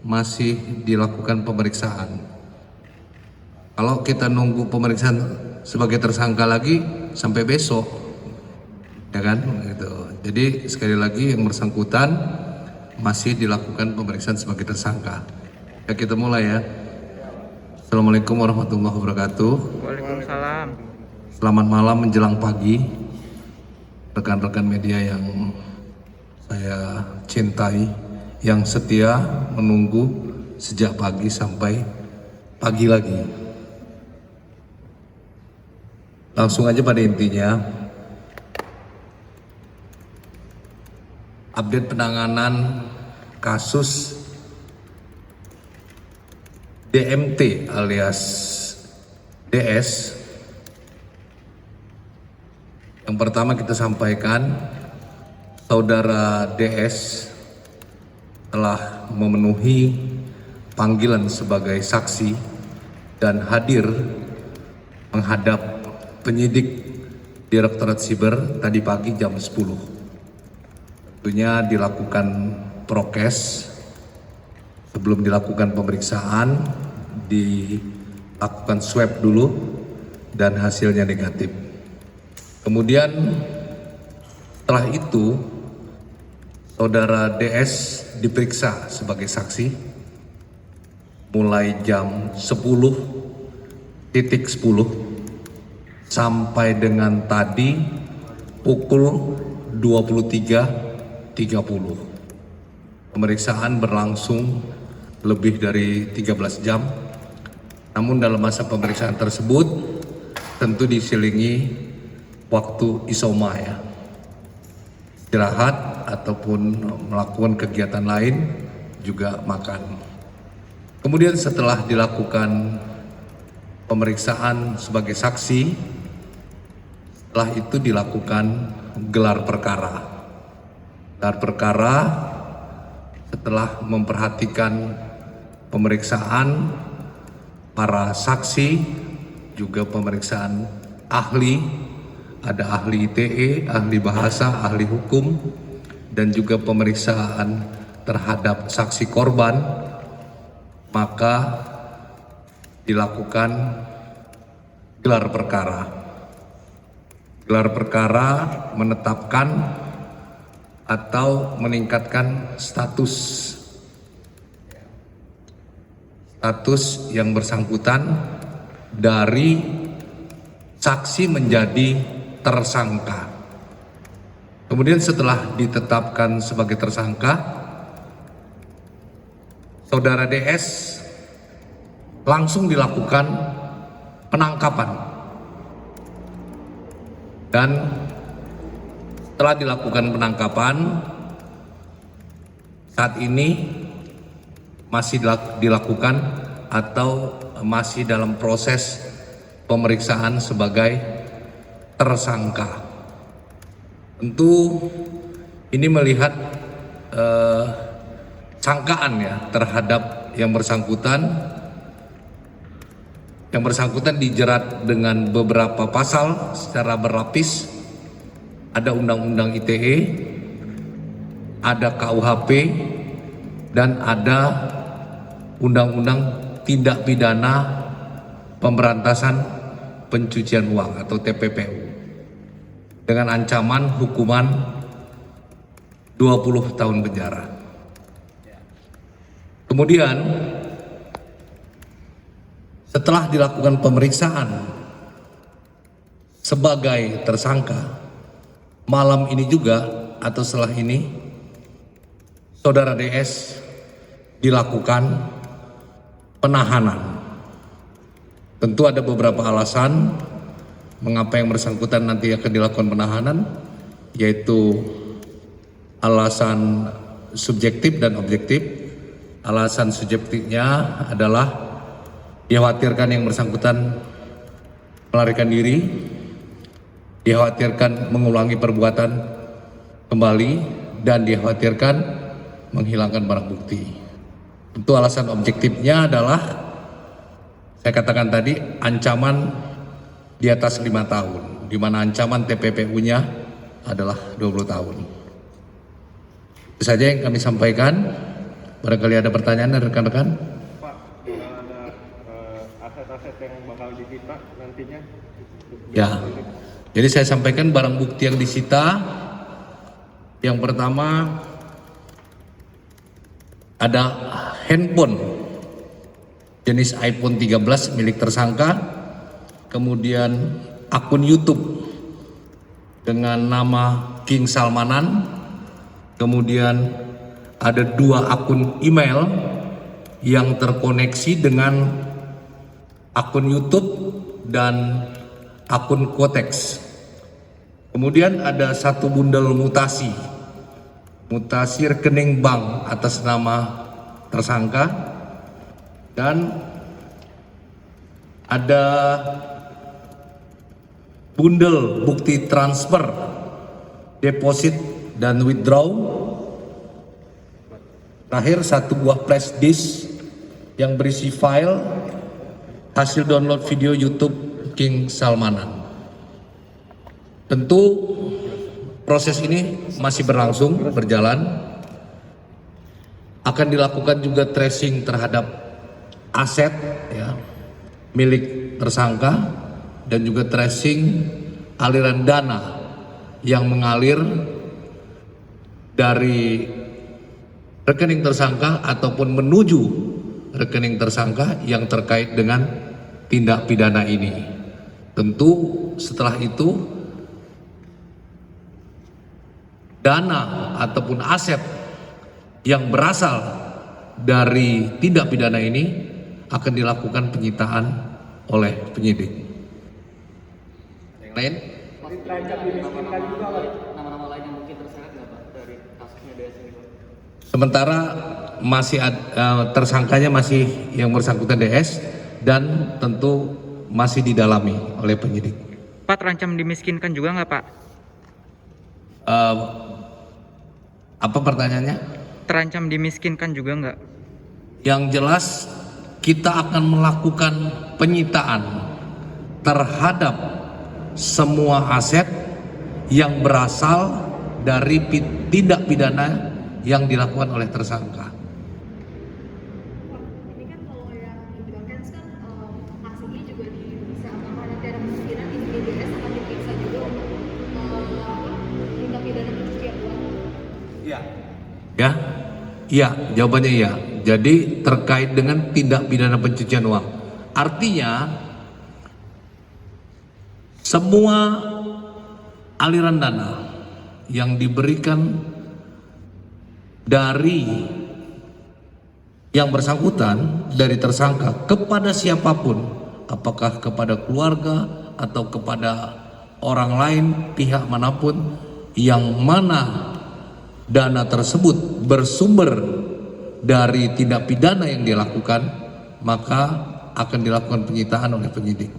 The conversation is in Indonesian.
masih dilakukan pemeriksaan. Kalau kita nunggu pemeriksaan sebagai tersangka lagi sampai besok, ya kan? Gitu. Jadi sekali lagi yang bersangkutan masih dilakukan pemeriksaan sebagai tersangka. Ya, kita mulai ya. Assalamualaikum warahmatullahi wabarakatuh. Waalaikumsalam. Selamat malam menjelang pagi, rekan-rekan media yang saya cintai, yang setia menunggu sejak pagi sampai pagi lagi. Langsung aja pada intinya, update penanganan kasus DMT alias DS. Yang pertama kita sampaikan, saudara DS telah memenuhi panggilan sebagai saksi dan hadir menghadap penyidik Direktorat Siber tadi pagi jam 10. Tentunya dilakukan prokes sebelum dilakukan pemeriksaan, dilakukan swab dulu dan hasilnya negatif. Kemudian setelah itu saudara DS diperiksa sebagai saksi mulai jam 10.10 sampai dengan tadi pukul 23.30. Pemeriksaan berlangsung lebih dari 13 jam. Namun dalam masa pemeriksaan tersebut tentu diselingi waktu isoma ya. Istirahat ataupun melakukan kegiatan lain, juga makan. Kemudian setelah dilakukan pemeriksaan sebagai saksi, setelah itu dilakukan gelar perkara. Gelar perkara setelah memperhatikan pemeriksaan para saksi, juga pemeriksaan ahli, ada ahli ITE, ahli bahasa, ahli hukum, dan juga pemeriksaan terhadap saksi korban, maka dilakukan gelar perkara. Gelar perkara menetapkan atau meningkatkan status yang bersangkutan dari saksi menjadi tersangka. Kemudian setelah ditetapkan sebagai tersangka, saudara DS langsung dilakukan penangkapan. Dan setelah dilakukan penangkapan, saat ini masih dilakukan atau masih dalam proses pemeriksaan sebagai tersangka. Tentu ini melihat sangkaan ya terhadap yang bersangkutan. Yang bersangkutan dijerat dengan beberapa pasal secara berlapis. Ada Undang-Undang ITE, ada KUHP, dan ada Undang-Undang Tindak Pidana Pemberantasan Pencucian Uang atau TPPU dengan ancaman hukuman 20 tahun penjara. Kemudian setelah dilakukan pemeriksaan sebagai tersangka, malam ini juga atau setelah ini saudara DS dilakukan penahanan. Tentu ada beberapa alasan mengapa yang bersangkutan nanti akan dilakukan penahanan, yaitu alasan subjektif dan objektif. Alasan subjektifnya adalah dikhawatirkan yang bersangkutan melarikan diri, dikhawatirkan mengulangi perbuatan kembali, dan dikhawatirkan menghilangkan barang bukti. Tentu alasan objektifnya adalah, saya katakan tadi, ancaman di atas 5 tahun, di mana ancaman TPPU-nya adalah 20 tahun. Itu saja yang kami sampaikan. Barangkali ada pertanyaan dari rekan-rekan? Pak, ada aset-aset yang bakal disita nantinya? Ya, jadi saya sampaikan barang bukti yang disita. Yang pertama ada handphone jenis iPhone 13 milik tersangka, kemudian akun YouTube dengan nama King Salmanan, kemudian ada 2 akun email yang terkoneksi dengan akun YouTube dan akun Quotex. Kemudian ada 1 bundel mutasi rekening bank atas nama tersangka, dan ada bundel bukti transfer, deposit dan withdraw. Terakhir 1 buah flash disk yang berisi file hasil download video YouTube King Salmanan. Tentu proses ini masih berjalan. Akan dilakukan juga tracing terhadap aset ya, milik tersangka, dan juga tracing aliran dana yang mengalir dari rekening tersangka ataupun menuju rekening tersangka yang terkait dengan tindak pidana ini. Tentu setelah itu dana ataupun aset yang berasal dari tindak pidana ini akan dilakukan penyitaan oleh penyidik. Yang lain? Nama-nama lain yang mungkin terseret nggak Pak dari kasusnya DS ini? Sementara masih tersangkanya masih yang bersangkutan DS dan tentu masih didalami oleh penyidik. Pak, terancam dimiskinkan juga nggak Pak? Apa pertanyaannya? Terancam dimiskinkan juga nggak? Yang jelas kita akan melakukan penyitaan terhadap semua aset yang berasal dari tindak pidana yang dilakukan oleh tersangka. Ini kan kalau yang dibilang kan hasilnya juga bisa apakah nanti ada kemungkinan di DDS akan diperiksa juga untuk tindak pidana pencucian uang? Iya, jawabannya iya. Jadi terkait dengan tindak pidana pencucian uang. Artinya semua aliran dana yang diberikan dari yang bersangkutan, dari tersangka kepada siapapun, apakah kepada keluarga atau kepada orang lain, pihak manapun, yang mana dana tersebut bersumber dari tindak pidana yang dilakukan, maka akan dilakukan penyitaan oleh penyidik.